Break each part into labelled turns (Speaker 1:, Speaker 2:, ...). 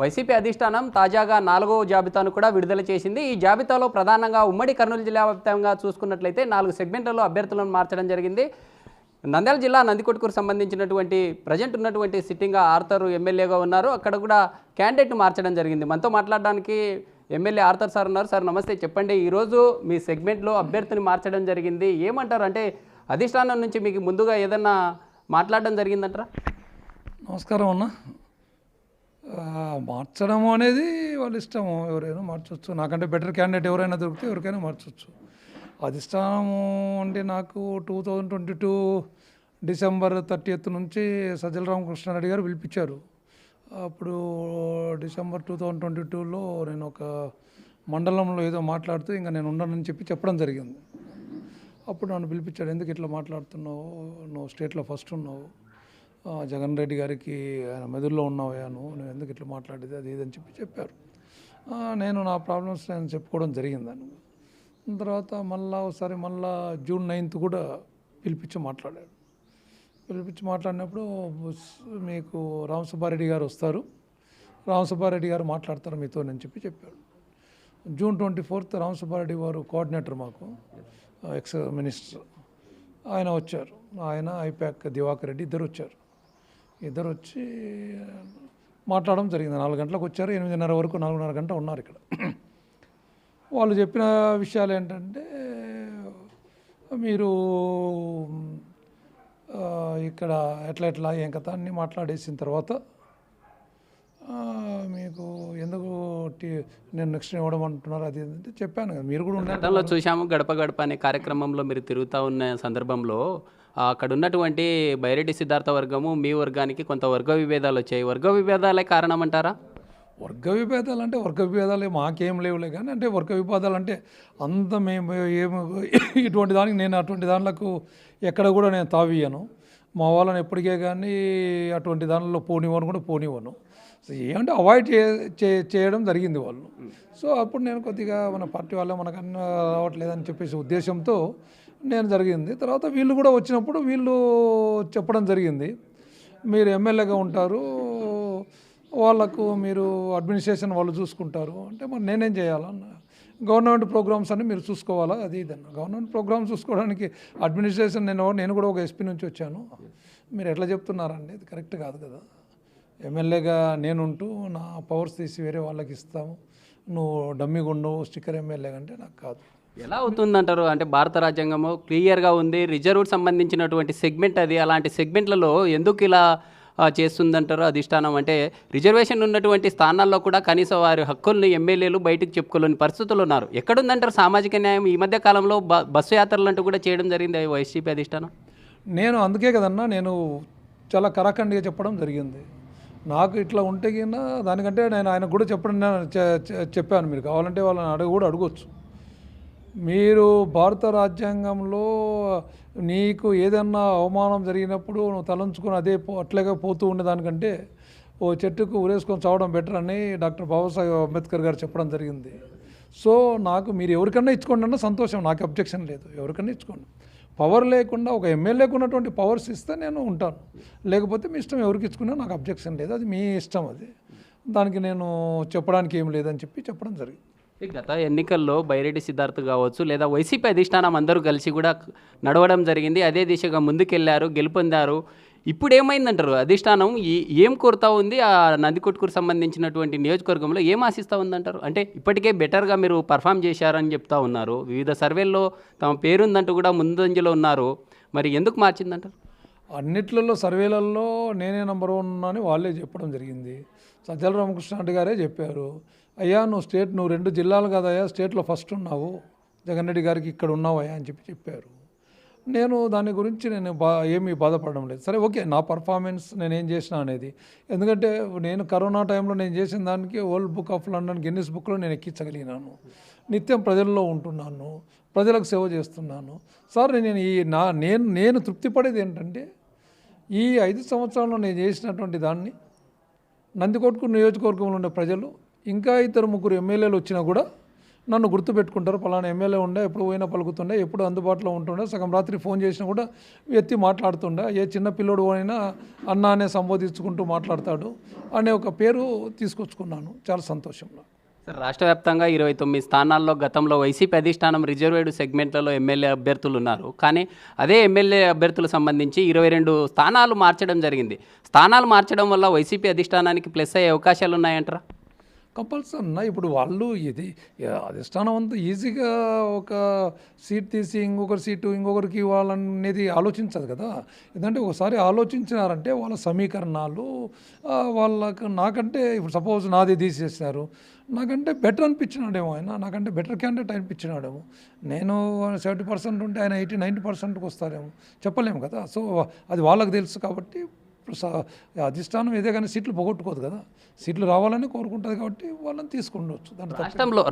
Speaker 1: YCP అధిష్టానం తాజాగా 4వ జాబితాను కూడా విడుదల చేసింది. ఈ జాబితాలో ప్రధానంగా ఉమ్మడి కర్నూలు జిల్లా వ్యాప్తంగా చూసుకున్నట్లయితే 4 సెగ్మెంట్లలో అభ్యర్థులను మార్చడం జరిగింది. నంద్యాల జిల్లా నందికొట్కూరు సంబంధించినటువంటి ప్రజెంట్ ఉన్నటువంటి సిట్టింగ్ ఆర్థర్ ఎమ్మెల్యేగా ఉన్నారు. అక్కడ కూడా క్యాండిడేట్ను మార్చడం జరిగింది. మనతో మాట్లాడడానికి ఎమ్మెల్యే ఆర్థర్ సార్ ఉన్నారు. సార్ నమస్తే, చెప్పండి. ఈరోజు మీ సెగ్మెంట్లో అభ్యర్థిని మార్చడం జరిగింది, ఏమంటారు? అంటే అధిష్టానం నుంచి మీకు ముందుగా ఏదన్నా మాట్లాడడం జరిగిందంటారా?
Speaker 2: నమస్కారం అన్న. మార్చడము అనేది వాళ్ళ ఇష్టము, ఎవరైనా మార్చవచ్చు. నాకంటే బెటర్ క్యాండిడేట్ ఎవరైనా దొరికితే ఎవరికైనా మార్చవచ్చు. అధిష్టానము అంటే నాకు 2022 డిసెంబర్ 30 నుంచి సజ్జల రామకృష్ణారెడ్డి గారు పిలిపించారు. అప్పుడు డిసెంబర్ 2022లో నేను ఒక మండలంలో ఏదో మాట్లాడుతూ ఇంకా నేను ఉండనని చెప్పడం జరిగింది. అప్పుడు నన్ను పిలిపించాడు. ఎందుకు ఇట్లా మాట్లాడుతున్నావు, నువ్వు స్టేట్లో ఫస్ట్ ఉన్నావు, జగన్ రెడ్డి గారికి ఆయన మెదడులో ఉన్నావయ్యా, నువ్వు ఎందుకు ఇట్లా మాట్లాడేది అది ఇదని చెప్పారు. నేను నా ప్రాబ్లమ్స్ నేను చెప్పుకోవడం జరిగిందని. తర్వాత ఒకసారి జూన్ 9th కూడా పిలిపించి మాట్లాడినప్పుడు మీకు రామసుబ్బారెడ్డి గారు వస్తారు, రామసుబ్బారెడ్డి గారు మాట్లాడతారు మీతో అని చెప్పాడు. జూన్ 24th రామసుబ్బారెడ్డి గారు కోఆర్డినేటర్, మాకు ఎక్స్ మినిస్టర్, ఆయన వచ్చారు. ఆయన ఐపాక్ దివాకర్ రెడ్డి ఇద్దరు వచ్చి మాట్లాడడం జరిగింది. 4 గంటలకు వచ్చారు. 8:30 వరకు 4:30 గంట ఉన్నారు ఇక్కడ. వాళ్ళు చెప్పిన విషయాలు ఏంటంటే, మీరు ఇక్కడ ఎట్లా ఏం కథ అన్నీ మాట్లాడేసిన తర్వాత మీకు ఎందుకు నేను నెక్స్ట్ ఇవ్వడం అంటున్నారు అది అంటే చెప్పాను కదా. మీరు కూడా
Speaker 1: గతంలో చూసాము, గడప గడప అనే కార్యక్రమంలో మీరు తిరుగుతూ ఉన్న సందర్భంలో అక్కడ ఉన్నటువంటి బైరెడ్డి సిద్ధార్థ వర్గము మీ వర్గానికి కొంత వర్గ విభేదాలు వచ్చాయి. వర్గ విభేదాలే కారణం అంటారా?
Speaker 2: వర్గ విభేదాలు మాకేం లేవులే, కానీ అంటే వర్గ విభేదాలు అంటే అంత మేము ఇటువంటి దానికి నేను అటువంటి దానిలకు ఎక్కడ కూడా నేను తావియ్యను. మా వాళ్ళని ఎప్పటికే కానీ అటువంటి దానిలో పోనివ్వను. సో ఏమంటే అవాయిడ్ చేయడం జరిగింది వాళ్ళు. సో అప్పుడు నేను కొద్దిగా మన పార్టీ వాళ్ళే మనకన్నా రావట్లేదని చెప్పేసి ఉద్దేశంతో నేను జరిగింది. తర్వాత వీళ్ళు కూడా వచ్చినప్పుడు వీళ్ళు చెప్పడం జరిగింది, మీరు ఎమ్మెల్యేగా ఉంటారు, వాళ్ళకు మీరు అడ్మినిస్ట్రేషన్ వాళ్ళు చూసుకుంటారు అంటే మరి నేనేం చేయాలన్న, గవర్నమెంట్ ప్రోగ్రామ్స్ అన్ని మీరు చూసుకోవాలా అది ఇదన్న. గవర్నమెంట్ ప్రోగ్రామ్స్ చూసుకోవడానికి అడ్మినిస్ట్రేషన్ నేను కూడా ఒక ఎస్పీ నుంచి వచ్చాను, మీరు ఎట్లా చెప్తున్నారండి, ఇది కరెక్ట్ కాదు కదా. ఎమ్మెల్యేగా నేనుంటూ నా పవర్స్ తీసి వేరే వాళ్ళకి ఇస్తాము, నువ్వు డమ్మి గుండవు స్టిక్కర్ ఎమ్మెల్యే అంటే నాకు కాదు.
Speaker 1: ఎలా అవుతుందంటారు? అంటే భారత రాజ్యాంగము క్లియర్గా ఉంది, రిజర్వ్కి సంబంధించినటువంటి సెగ్మెంట్ అది. అలాంటి సెగ్మెంట్లలో ఎందుకు ఇలా చేస్తుందంటారు అధిష్టానం? అంటే రిజర్వేషన్ ఉన్నటువంటి స్థానాల్లో కూడా కనీసం వారి హక్కుల్ని ఎమ్మెల్యేలు బయటకు చెప్పుకోలేని పరిస్థితులు ఉన్నారు. ఎక్కడుందంటారు సామాజిక న్యాయం? ఈ మధ్య కాలంలో బస్సు యాత్రలు అంటూ కూడా చేయడం జరిగింది వైసీపీ అధిష్టానం.
Speaker 2: నేను అందుకే కదన్నా నేను చాలా కరాఖండిగా చెప్పడం జరిగింది. నాకు ఇట్లా ఉంటే కింద దానికంటే నేను ఆయనకు కూడా చెప్పాను, మీరు కావాలంటే వాళ్ళని అడగొచ్చు. మీరు భారత రాజ్యాంగంలో నీకు ఏదన్నా అవమానం జరిగినప్పుడు నువ్వు తలంచుకొని అట్లాగే పోతూ ఉండేదానికంటే ఓ చెట్టుకు ఉరేసుకొని చావడం బెటర్ అని డాక్టర్ బాబాసాహెబ్ అంబేద్కర్ గారు చెప్పడం జరిగింది. సో నాకు మీరు ఎవరికన్నా ఇచ్చుకోండి అన్న సంతోషం, నాకు అబ్జెక్షన్ లేదు, ఎవరికన్నా ఇచ్చుకోండి. పవర్ లేకుండా ఒక ఎమ్మెల్యేకు ఉన్నటువంటి పవర్స్ ఇస్తే నేను ఉంటాను, లేకపోతే మీ ఇష్టం, ఎవరికి ఇచ్చుకున్నా నాకు అబ్జెక్షన్ లేదు, అది మీ ఇష్టం, అది దానికి నేను చెప్పడానికి ఏం లేదని చెప్పడం జరిగింది.
Speaker 1: గత ఎన్నికల్లో బైరెడ్డి సిద్ధార్థ కావచ్చు లేదా వైసీపీ అధిష్టానం అందరూ కలిసి కూడా నడవడం జరిగింది, అదే దిశగా ముందుకెళ్లారు, గెలుపొందారు. ఇప్పుడు ఏమైందంటారు? అధిష్టానం ఏం కోరుతా ఉంది? ఆ నందికొట్కూరు సంబంధించినటువంటి నియోజకవర్గంలో ఏం ఆశిస్తూ ఉందంటారు? అంటే ఇప్పటికే బెటర్గా మీరు పర్ఫామ్ చేశారని చెప్తా ఉన్నారు, వివిధ సర్వేల్లో తమ పేరుందంటూ కూడా ముందంజలో ఉన్నారు, మరి ఎందుకు మార్చిందంటారు?
Speaker 2: అన్నిట్లలో సర్వేలలో నేనే నెంబర్ 1 అని వాళ్ళే చెప్పడం జరిగింది. సజ్జల రామకృష్ణారెడ్డి గారే చెప్పారు, అయ్యా నువ్వు 2 జిల్లాలు కదయ్యా స్టేట్లో ఫస్ట్ ఉన్నావు, జగన్ రెడ్డి గారికి ఇక్కడ ఉన్నావయ్యా అని చెప్పారు. నేను దాని గురించి ఏమీ బాధపడడం లేదు. సరే ఓకే, నా పర్ఫార్మెన్స్ నేనేం చేసిన అనేది, ఎందుకంటే నేను కరోనా టైంలో నేను చేసిన దానికి world book of London Guinness బుక్లో నేను ఎక్కించగలిగినాను. నిత్యం ప్రజల్లో ఉంటున్నాను, ప్రజలకు సేవ చేస్తున్నాను. సార్ నేను తృప్తిపడేది ఏంటంటే ఈ 5 సంవత్సరాల్లో నేను చేసినటువంటి దాన్ని నందికొట్కూరు నియోజకవర్గంలో ఉండే ప్రజలు ఇంకా 2-3 ఎమ్మెల్యేలు వచ్చినా కూడా నన్ను గుర్తుపెట్టుకుంటారు. పలానా ఎమ్మెల్యే ఉండే, ఎప్పుడు పోయినా పలుకుతుండే, ఎప్పుడు అందుబాటులో ఉంటుండే, సగం రాత్రి ఫోన్ చేసినా కూడా ఎత్తి మాట్లాడుతుండే, ఏ చిన్న పిల్లోడు అయినా అన్న అనే సంబోధించుకుంటూ మాట్లాడతాడు అనే ఒక పేరు తీసుకొచ్చుకున్నాను. చాలా సంతోషంగా.
Speaker 1: సార్, రాష్ట్ర వ్యాప్తంగా 29 స్థానాల్లో గతంలో వైసీపీ అధిష్టానం రిజర్వేడ్ సెగ్మెంట్లలో ఎమ్మెల్యే అభ్యర్థులు ఉన్నారు. కానీ అదే ఎమ్మెల్యే అభ్యర్థులకు సంబంధించి 22 స్థానాలు మార్చడం జరిగింది. స్థానాలు మార్చడం వల్ల వైసీపీ అధిష్టానానికి ప్లస్ అయ్యే అవకాశాలు ఉన్నాయంటారా?
Speaker 2: కంపల్సరీ అన్న. ఇప్పుడు వాళ్ళు ఇది అధిష్టానం అంతా ఈజీగా ఒక సీట్ తీసి ఇంకొకరి సీటు ఇంకొకరికి ఇవ్వాలనేది ఆలోచించదు కదా. ఎందుకంటే ఒకసారి ఆలోచించినారంటే వాళ్ళ సమీకరణాలు వాళ్ళకు నాకంటే ఇప్పుడు సపోజ్ నాది తీసేసినారు, నాకంటే బెటర్ అనిపించినాడేమో ఆయన, నాకంటే బెటర్ క్యాండిడేట్ అనిపించినాడేమో. నేను 70% ఉంటే ఆయన 80-90%కి వస్తారేమో, చెప్పలేము కదా. సో అది వాళ్ళకి తెలుసు. కాబట్టి అధిష్టానం ఏదే కానీ సీట్లు పోగొట్టుకోదు కదా, సీట్లు రావాలని కోరుకుంటుంది. కాబట్టి వాళ్ళని తీసుకుండవచ్చు.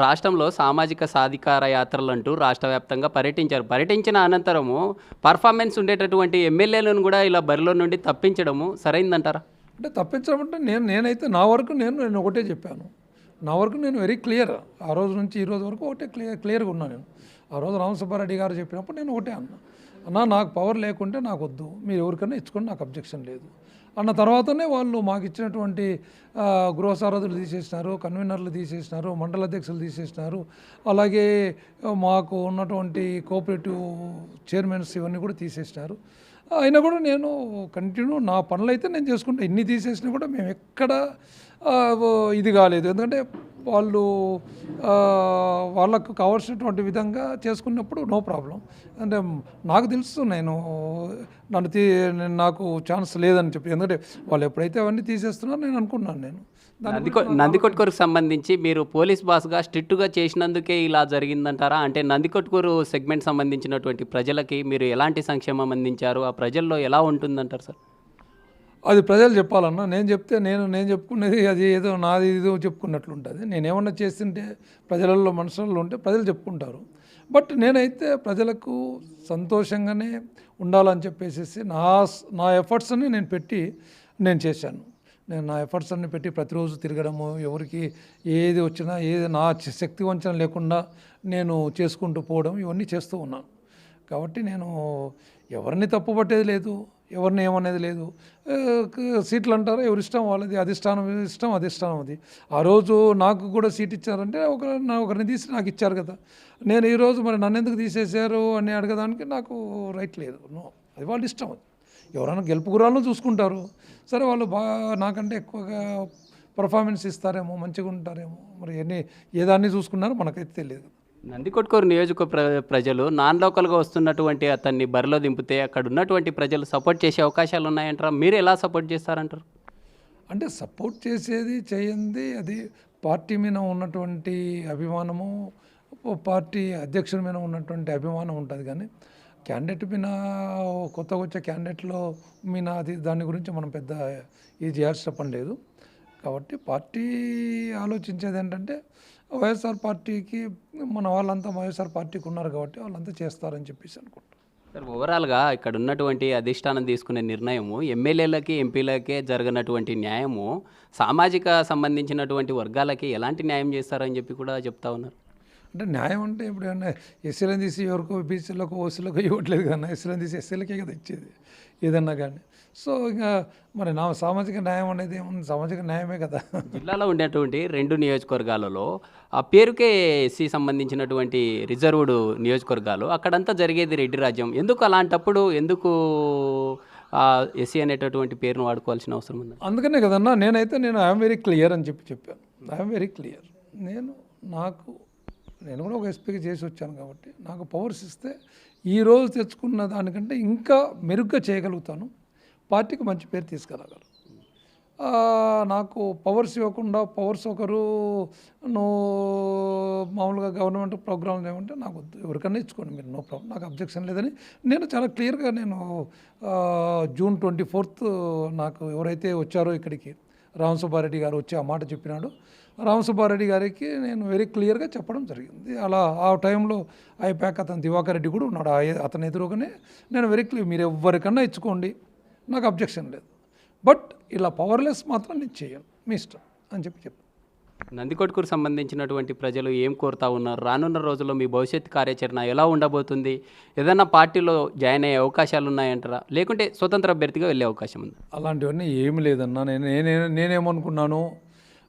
Speaker 1: రాష్ట్రంలో సామాజిక సాధికార యాత్రలు అంటూ రాష్ట్ర వ్యాప్తంగా పర్యటించిన అనంతరము పర్ఫార్మెన్స్ ఉండేటటువంటి ఎమ్మెల్యేలను కూడా ఇలా బరిలో నుండి తప్పించడము సరైందంటారా?
Speaker 2: అంటే తప్పించడం అంటే నేనైతే నా వరకు నేను ఒకటే చెప్పాను. నా వరకు నేను వెరీ క్లియర్. ఆ రోజు నుంచి ఈ రోజు వరకు ఒకటే క్లియర్గా ఉన్నాను నేను. ఆ రోజు రామసుబ్బారెడ్డి గారు చెప్పినప్పుడు నేను ఒకటే అన్నా, నాకు పవర్ లేకుంటే నాకు వద్దు, మీరు ఎవరికైనా ఇచ్చుకొని నాకు అబ్జెక్షన్ లేదు అన్న తర్వాతనే వాళ్ళు మాకు ఇచ్చినటువంటి గృహ సారథులు తీసేసినారు, కన్వీనర్లు తీసేసినారు, మండల అధ్యక్షులు తీసేసినారు, అలాగే మాకు ఉన్నటువంటి కోఆపరేటివ్ చైర్మన్స్ ఇవన్నీ కూడా తీసేసినారు. అయినా కూడా నేను కంటిన్యూ నా పనులు అయితే నేను చేసుకుంటా. ఇన్ని తీసేసినా కూడా మేము ఎక్కడ ఇది కాలేదు. ఎందుకంటే వాళ్ళు వాళ్ళకు కావాల్సినటువంటి విధంగా చేసుకున్నప్పుడు నో ప్రాబ్లం. అంటే నాకు తెలుసు నాకు ఛాన్స్ లేదని చెప్పి. ఎందుకంటే వాళ్ళు ఎప్పుడైతే అవన్నీ తీసేస్తున్నారో నేను అనుకున్నాను. నేను
Speaker 1: నందికొట్కూరుకు సంబంధించి మీరు పోలీస్ బాస్గా స్ట్రిక్ట్గా చేసినందుకే ఇలా జరిగిందంటారా? అంటే నందికొట్కూరు సెగ్మెంట్ సంబంధించినటువంటి ప్రజలకి మీరు ఎలాంటి సంక్షేమం అందించారు? ఆ ప్రజల్లో ఎలా ఉంటుందంటారు సార్?
Speaker 2: అది ప్రజలు చెప్పాలన్నా. నేను చెప్తే నేను చెప్పుకునేది అది ఏదో నాది ఏదో చెప్పుకున్నట్లు ఉంటుంది. నేనేమన్నా చేస్తుంటే ప్రజలలో మనసులలో ఉంటే ప్రజలు చెప్పుకుంటారు. బట్ నేనైతే ప్రజలకు సంతోషంగానే ఉండాలని చెప్పేసి నా ఎఫర్ట్స్ అన్ని నేను చేశాను. నేను నా ఎఫర్ట్స్ అన్ని పెట్టి ప్రతిరోజు తిరగడము, ఎవరికి ఏది వచ్చినా నా శక్తి వంచన లేకుండా నేను చేసుకుంటూ పోవడం, ఇవన్నీ చేస్తూ ఉన్నాను. కాబట్టి నేను ఎవరిని తప్పుపట్టేది లేదు, ఎవరిని ఏమనేది లేదు. సీట్లు అంటారు, ఎవరి ఇష్టం వాళ్ళది, అధిష్టానం అది. ఆ రోజు నాకు కూడా సీట్ ఇచ్చారంటే ఒకరిని తీసి నాకు ఇచ్చారు కదా. నేను ఈరోజు మరి నన్ను ఎందుకు తీసేశారు అని అడగడానికి నాకు రైట్ లేదు. అది వాళ్ళ ఇష్టం. అది ఎవరైనా గెలుపు గురాలను చూసుకుంటారు. సరే, వాళ్ళు నాకంటే ఎక్కువగా పర్ఫార్మెన్స్ ఇస్తారేమో, మంచిగా ఉంటారేమో, మరి ఏ దాన్ని చూసుకున్నారో మనకైతే తెలియదు.
Speaker 1: నందికొట్కూరు నియోజకవర్గ ప్రజలు నాన్ లోకల్గా వస్తున్నటువంటి అతన్ని బరిలో దింపితే అక్కడ ఉన్నటువంటి ప్రజలు సపోర్ట్ చేసే అవకాశాలు ఉన్నాయంటారా? మీరు ఎలా సపోర్ట్ చేస్తారంటారు?
Speaker 2: అంటే సపోర్ట్ చేసేది చేయండి, అది పార్టీ మీద ఉన్నటువంటి అభిమానము, పార్టీ అధ్యక్షుడి మీద ఉన్నటువంటి అభిమానం ఉంటుంది. కానీ క్యాండిడేట్ మీద కొత్తగా వచ్చే క్యాండిడేట్లో మీద దాని గురించి మనం పెద్ద ఇది చేయాల్సిన పని లేదు. కాబట్టి పార్టీ ఆలోచించేది ఏంటంటే వైఎస్ఆర్ పార్టీకి మన వాళ్ళంతా వైఎస్ఆర్ పార్టీకి ఉన్నారు కాబట్టి వాళ్ళంతా చేస్తారని చెప్పేసి అనుకుంటారు.
Speaker 1: సార్, ఓవరాల్గా ఇక్కడ ఉన్నటువంటి అధిష్టానం తీసుకునే నిర్ణయము ఎమ్మెల్యేలకి ఎంపీలకే జరగనటువంటి న్యాయము సామాజిక సంబంధించినటువంటి వర్గాలకి ఎలాంటి న్యాయం చేస్తారని చెప్పి కూడా చెప్తా ఉన్నారు.
Speaker 2: అంటే న్యాయం అంటే ఇప్పుడు ఏమన్నా ఎస్సీలను తీసి ఎవరికో బీసీలకు ఓసీలకు ఇవ్వట్లేదు కదా, ఎస్సీలను తీసి ఎస్సీలకే కదా ఇచ్చేది ఏదన్నా కానీ. సో ఇంకా మరి నా సామాజిక న్యాయం అనేది ఏముంది, సామాజిక న్యాయమే కదా.
Speaker 1: జిల్లాలో ఉండేటువంటి 2 నియోజకవర్గాలలో ఆ పేరుకే ఎస్సీ సంబంధించినటువంటి రిజర్వ్డ్ నియోజకవర్గాలు, అక్కడంతా జరిగేది రెడ్డి రాజ్యం. ఎందుకు అలాంటప్పుడు ఎస్సీ అనేటటువంటి పేరును వాడుకోవాల్సిన అవసరం ఉంది?
Speaker 2: అందుకనే కదన్నా నేను ఐఎమ్ వెరీ క్లియర్ అని చెప్పాను. I'm very clear. నేను కూడా ఒక ఎస్పీకి చేసి వచ్చాను కాబట్టి నాకు పవర్స్ ఇస్తే ఈరోజు తెచ్చుకున్న దానికంటే ఇంకా మెరుగ్గా చేయగలుగుతాను, పార్టీకి మంచి పేరు తీసుకురాగలను. నాకు పవర్స్ ఇవ్వకుండా పవర్స్ ఒకరు మామూలుగా గవర్నమెంట్ ప్రోగ్రామ్లు ఏమంటే నాకు వద్దు, ఎవరికన్నా ఇచ్చుకోండి మీరు, నో ప్రాబ్లం, నాకు అబ్జెక్షన్ లేదని నేను చాలా క్లియర్గా జూన్ 24 నాకు ఎవరైతే వచ్చారో ఇక్కడికి రామసుబ్బారెడ్డి గారు వచ్చి ఆ మాట చెప్పినాడు. రామసుబ్బారెడ్డి గారికి నేను వెరీ క్లియర్గా చెప్పడం జరిగింది. అలా ఆ టైంలో అయిపోయాక అతను దివాకర్ రెడ్డి కూడా ఉన్నాడు. అతని ఎదురుగానే నేను వెరీ క్లియర్, మీరు ఎవరికన్నా ఇచ్చుకోండి, నాకు అబ్జెక్షన్ లేదు, బట్ ఇలా పవర్లెస్ మాత్రం నేను చేయను, మీ ఇష్టం అని చెప్పాను.
Speaker 1: నందికొట్కూరు సంబంధించినటువంటి ప్రజలు ఏం కోరుతా ఉన్నారు? రానున్న రోజుల్లో మీ భవిష్యత్ కార్యాచరణ ఎలా ఉండబోతుంది? ఏదైనా పార్టీలో జాయిన్ అయ్యే అవకాశాలు ఉన్నాయంటారా? లేకుంటే స్వతంత్ర అభ్యర్థిగా వెళ్ళే అవకాశం ఉందా?
Speaker 2: అలాంటివన్నీ ఏమి లేదన్నా. నేనేమనుకున్నాను,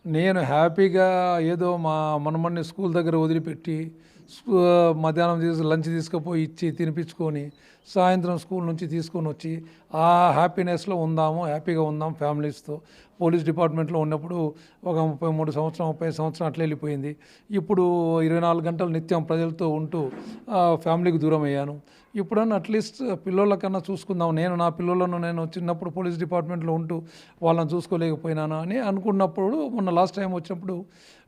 Speaker 2: నేను హ్యాపీగా ఏదో మా మనమన్ని స్కూల్ దగ్గర వదిలిపెట్టి మధ్యాహ్నం లంచ్ తీసుకుపోయి ఇచ్చి తినిపించుకొని సాయంత్రం స్కూల్ నుంచి తీసుకొని వచ్చి ఆ హ్యాపీనెస్లో హ్యాపీగా ఉందాం ఫ్యామిలీస్తో. పోలీస్ డిపార్ట్మెంట్లో ఉన్నప్పుడు ఒక 33 సంవత్సరం 30 సంవత్సరం అట్లా వెళ్ళిపోయింది. ఇప్పుడు 24 గంటలు నిత్యం ప్రజలతో ఉంటూ ఫ్యామిలీకి దూరం అయ్యాను. ఇప్పుడన్నా అట్లీస్ట్ పిల్లోళ్ళకన్నా చూసుకుందాం. నా పిల్లోళ్ళను నేను చిన్నప్పుడు పోలీస్ డిపార్ట్మెంట్లో ఉంటూ వాళ్ళని చూసుకోలేకపోయినాను అని అనుకున్నప్పుడు, మొన్న లాస్ట్ టైం వచ్చినప్పుడు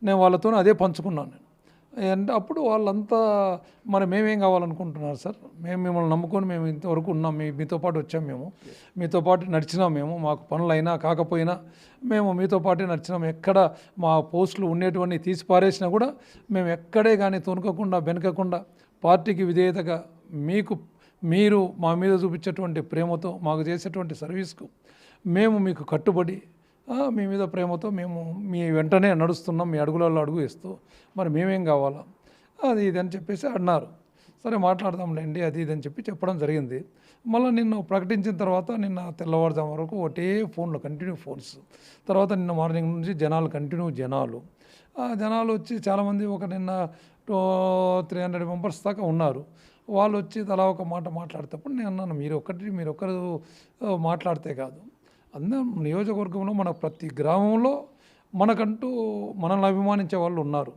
Speaker 2: నేను వాళ్ళతో అదే పంచుకున్నాను. అండ్ అప్పుడు వాళ్ళంతా మరి మేమేం కావాలనుకుంటున్నారు సార్, మేము మిమ్మల్ని నమ్ముకొని మేము ఇంతవరకు ఉన్నాం, మీతో పాటు వచ్చాం, మీతో పాటు నడిచినాం, మాకు పనులు అయినా కాకపోయినా మేము మీతో పాటే నడిచినాం. ఎక్కడ మా పోస్టులు ఉండేటువంటి తీసి పారేసినా కూడా మేము ఎక్కడే కానీ తొనకకుండా వెనకకుండా పార్టీకి విధేయతగా మీరు మా మీద చూపించేటువంటి ప్రేమతో మాకు చేసేటువంటి సర్వీస్కు మేము మీకు కట్టుబడి మీ మీద ప్రేమతో మేము మీ వెంటనే నడుస్తున్నాం, మీ అడుగులలో అడుగు వేస్తూ మరి మేమేం కావాలా అది ఇది అని చెప్పేసి అన్నారు. సరే మాట్లాడదాంలేండి అది ఇది అని చెప్పడం జరిగింది. మళ్ళీ నిన్ను ప్రకటించిన తర్వాత నిన్న తెల్లవారుజాము వరకు ఒకటే ఫోన్లు, కంటిన్యూ ఫోన్స్. తర్వాత నిన్న మార్నింగ్ నుంచి జనాలు వచ్చి చాలామంది నిన్న 300 మెంబర్స్ దాకా ఉన్నారు. వాళ్ళు వచ్చి తలా ఒక మాట మాట్లాడేటప్పుడు నేను అన్నాను, మీరొక్కరు మాట్లాడితే కాదు, అందరం నియోజకవర్గంలో మన ప్రతి గ్రామంలో మనకంటూ మనల్ని అభిమానించే వాళ్ళు ఉన్నారు.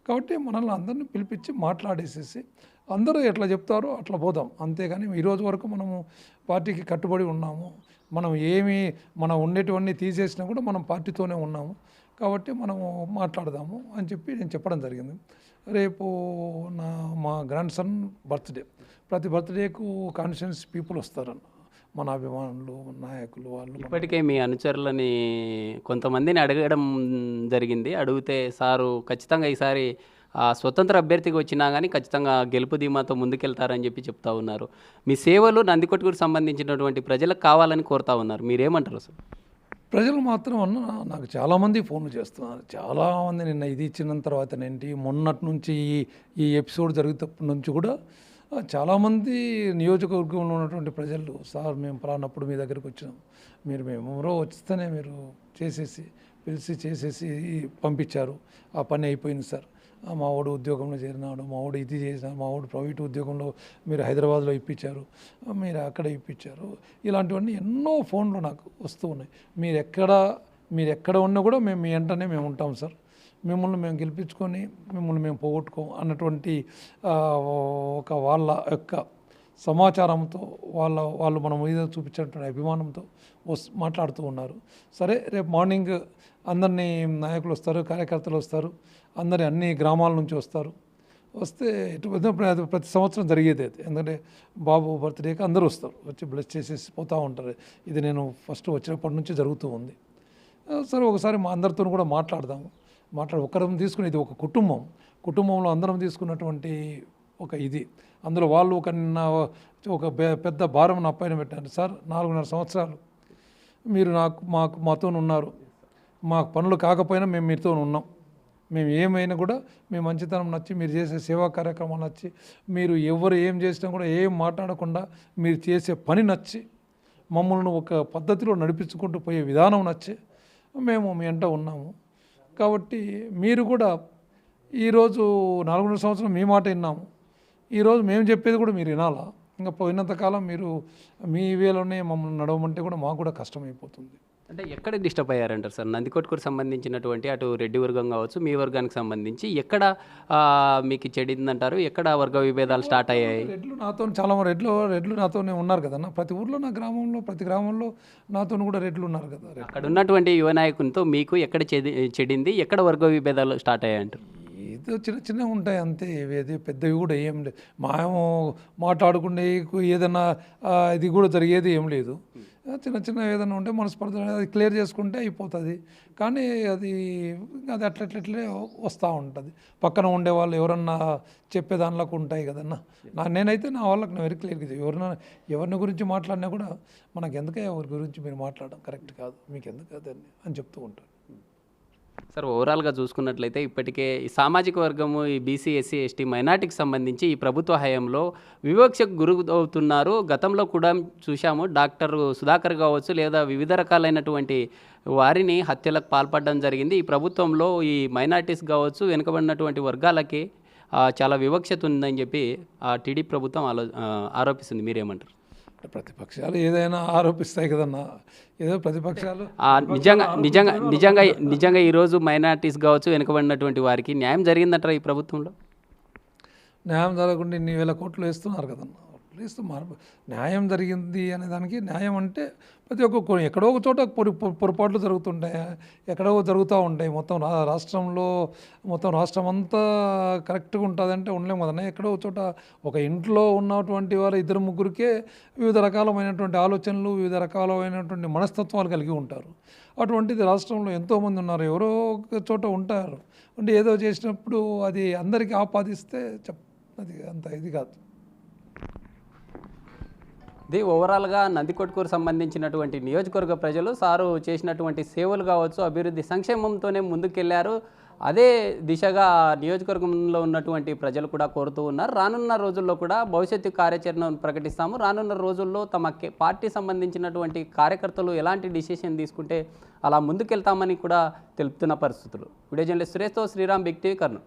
Speaker 2: కాబట్టి మనల్ని అందరినీ పిలిపించి మాట్లాడేసేసి అందరూ ఎట్లా చెప్తారో అట్లా పోదాం. అంతేగాని ఈరోజు వరకు మనము పార్టీకి కట్టుబడి ఉన్నాము. మనం ఉండేటివన్నీ తీసేసినా కూడా మనం పార్టీతోనే ఉన్నాము. కాబట్టి మనము మాట్లాడదాము అని నేను చెప్పడం జరిగింది. రేపు మా గ్రాండ్ సన్ బర్త్డే, ప్రతి బర్త్డేకు కాన్స్టిట్యుయెన్సీ పీపుల్ వస్తారన్న, మన అభిమానులు, నాయకులు. వాళ్ళు
Speaker 1: ఇప్పటికే మీ అనుచరులని కొంతమందిని అడగడం జరిగింది. అడిగితే సారు ఖచ్చితంగా ఈసారి స్వతంత్ర అభ్యర్థిగా వచ్చినా కానీ ఖచ్చితంగా గెలుపు ధీమాతో ముందుకెళ్తారని చెప్తా ఉన్నారు. మీ సేవలు నందికొట్కూరు సంబంధించినటువంటి ప్రజలకు కావాలని కోరుతా ఉన్నారు. మీరేమంటారు అసలు?
Speaker 2: ప్రజలు మాత్రం నాకు చాలామంది ఫోన్లు చేస్తున్నారు. చాలామంది నిన్న ఇది ఇచ్చిన తర్వాతనేంటి, మొన్నటి నుంచి ఈ ఎపిసోడ్ జరుగుతున్నప్పటి నుంచి కూడా చాలామంది నియోజకవర్గంలో ఉన్నటువంటి ప్రజలు, సార్ మేము పలానప్పుడు మీ దగ్గరికి వచ్చినాం, మేమెవరో వస్తేనే మీరు పిలిచి చేసేసి పంపించారు, ఆ పని అయిపోయింది సార్, మా వాడు ఉద్యోగంలో చేరినాడు, మా వాడు ఇది చేసినాడు, మా వాడు ప్రైవేట్ ఉద్యోగంలో మీరు హైదరాబాద్లో ఇప్పించారు, మీరు అక్కడ ఇప్పించారు. ఇలాంటివన్నీ ఎన్నో ఫోన్లు నాకు వస్తూ ఉన్నాయి. మీరు ఎక్కడ ఉన్నా కూడా మేము మీ వెంటనే మేము ఉంటాం సార్, మిమ్మల్ని మేము గెలిపించుకొని మిమ్మల్ని మేము పోగొట్టుకోం అన్నటువంటి వాళ్ళ యొక్క సమాచారంతో వాళ్ళు మన మీద చూపించినటువంటి అభిమానంతో మాట్లాడుతూ ఉన్నారు. సరే రేపు మార్నింగ్ అందరినీ నాయకులు వస్తారు, కార్యకర్తలు వస్తారు, అన్ని గ్రామాల నుంచి వస్తే ప్రతి సంవత్సరం జరిగేది అది. ఎందుకంటే బాబు బర్త్డేకి అందరూ వస్తారు, వచ్చి బ్లెస్ చేసేసి పోతూ ఉంటారు. ఇది నేను ఫస్ట్ వచ్చినప్పటి నుంచి జరుగుతూ ఉంది. సరే ఒకసారి మా అందరితో కూడా మాట్లాడదాము. ఒకరం తీసుకుని, ఇది ఒక కుటుంబంలో అందరం తీసుకున్నటువంటి ఇది. అందులో వాళ్ళు ఒక పెద్ద భారం నా పైన పెట్టారు. సార్ 4.5 సంవత్సరాలు మీరు మాతో ఉన్నారు, మాకు పనులు కాకపోయినా మేము మీతో ఉన్నాం, మేము ఏమైనా కూడా మీ మంచితనం నచ్చి, మీరు చేసే సేవా కార్యక్రమాలు నచ్చి, మీరు ఎవరు ఏం చేసినా కూడా ఏం మాట్లాడకుండా మీరు చేసే పని నచ్చి, మమ్మల్ని ఒక పద్ధతిలో నడిపించుకుంటూ పోయే విధానం నచ్చి మేము మీ వెంట ఉన్నాము. కాబట్టి మీరు కూడా ఈరోజు 4.5 సంవత్సరం మీ మాట విన్నాము, ఈరోజు మేము చెప్పేది కూడా మీరు వినాలా? ఇంకా పోయినంతకాలం మీరు మీ వేలోనే మమ్మల్ని నడవమంటే కూడా మాకు కూడా కష్టమైపోతుంది.
Speaker 1: అంటే ఎక్కడ డిస్టర్బ్ అయ్యారంటారు సార్? నందికొట్కూరు సంబంధించినటువంటి అటు రెడ్డి వర్గం కావచ్చు, మీ వర్గానికి సంబంధించి ఎక్కడ మీకు చెడిందంటారు? ఎక్కడ వర్గ విభేదాలు స్టార్ట్ అయ్యాయి?
Speaker 2: రెడ్లు నాతోనే ఉన్నారు కదన్న. ప్రతి ఊర్లో ప్రతి గ్రామంలో నాతో కూడా రెడ్లు ఉన్నారు కదా.
Speaker 1: అక్కడ ఉన్నటువంటి యువ నాయకునితో మీకు ఎక్కడ చెడింది, ఎక్కడ వర్గ విభేదాలు స్టార్ట్ అయ్యాయి అంటారు?
Speaker 2: ఏదో చిన్నగా ఉంటాయి అంతే, ఏది పెద్దవి కూడా ఏం లేదు. మాట్లాడుకునే ఏదైనా ఇది కూడా జరిగేది ఏం లేదు. చిన్న ఏదైనా ఉంటే మనస్పర్ధ అది క్లియర్ చేసుకుంటే అయిపోతుంది. కానీ అది అట్లట్లే వస్తూ ఉంటుంది. పక్కన ఉండే వాళ్ళు ఎవరన్నా చెప్పేదానిలోకి ఉంటాయి కదన్నా. నేనైతే నా వాళ్ళకి వెరీ క్లియర్గా ఎవరిని గురించి మాట్లాడినా కూడా మనకు ఎందుకే ఎవరి గురించి మీరు మాట్లాడడం కరెక్ట్ కాదు, మీకు ఎందుకు అదని అని చెప్తూ ఉంటాను.
Speaker 1: సార్ ఓవరాల్గా చూసుకున్నట్లయితే ఇప్పటికే ఈ సామాజిక వర్గము ఈ బీసీ ఎస్సీ ఎస్టీ మైనార్టీకి సంబంధించి ఈ ప్రభుత్వ హయాంలో వివక్షకు గురి అవుతున్నారు. గతంలో కూడా చూశాము, డాక్టర్ సుధాకర్ కావచ్చు లేదా వివిధ రకాలైనటువంటి వారిని హత్యలకు పాల్పడడం జరిగింది. ఈ ప్రభుత్వంలో ఈ మైనార్టీస్ కావచ్చు వెనుకబడినటువంటి వర్గాలకి చాలా వివక్షత ఉందని చెప్పి టీడీపీ ప్రభుత్వం ఆరోపిస్తుంది. మీరేమంటారు?
Speaker 2: ప్రతిపక్షాలు ఏదైనా ఆరోపిస్తాయి కదన్నా, ఏదో ప్రతిపక్షాలు
Speaker 1: నిజంగా ఈరోజు మైనార్టీస్ కావచ్చు వెనుకబడినటువంటి వారికి న్యాయం జరిగిందంటారా ఈ ప్రభుత్వంలో?
Speaker 2: న్యాయం జరగకుండా ఇన్ని వేల కోట్లు వేస్తున్నారు కదన్నా, వేస్తూ న్యాయం జరిగింది అనే దానికి న్యాయం అంటే ప్రతి ఒక్క ఎక్కడో ఒక చోట పొరపాట్లు జరుగుతుంటాయి, ఎక్కడో జరుగుతూ ఉంటాయి. మొత్తం రాష్ట్రంలో మొత్తం రాష్ట్రం అంతా కరెక్ట్గా ఉంటుంది అంటే ఉండలేము కదన్నా. ఎక్కడో ఒక చోట ఒక ఇంట్లో ఉన్నటువంటి వారు ఇద్దరు ముగ్గురికే వివిధ రకాలమైనటువంటి ఆలోచనలు, వివిధ రకాలమైనటువంటి మనస్తత్వాలు కలిగి ఉంటారు. అటువంటిది రాష్ట్రంలో ఎంతోమంది ఉన్నారు, ఎవరో ఒక చోట ఉంటారు. అంటే ఏదో చేసినప్పుడు అది అందరికీ ఆపాదిస్తే అది అంత ఇది కాదు.
Speaker 1: ఇది ఓవరాల్గా నందికొట్కూరు సంబంధించినటువంటి నియోజకవర్గ ప్రజలు సారు చేసినటువంటి సేవలు కావచ్చు, అభివృద్ధి సంక్షేమంతోనే ముందుకెళ్లారు. అదే దిశగా నియోజకవర్గంలో ఉన్నటువంటి ప్రజలు కూడా కోరుతూ ఉన్నారు. రానున్న రోజుల్లో కూడా భవిష్యత్తు కార్యాచరణను ప్రకటిస్తాము. రానున్న రోజుల్లో తమ పార్టీ సంబంధించినటువంటి కార్యకర్తలు ఎలాంటి డిసిషన్ తీసుకుంటే అలా ముందుకెళ్తామని కూడా తెలుపుతున్న పరిస్థితులు. వీడియో జర్నలిస్ట్ సురేష్తో శ్రీరామ్, బిగ్ టీవీ, కర్నూలు.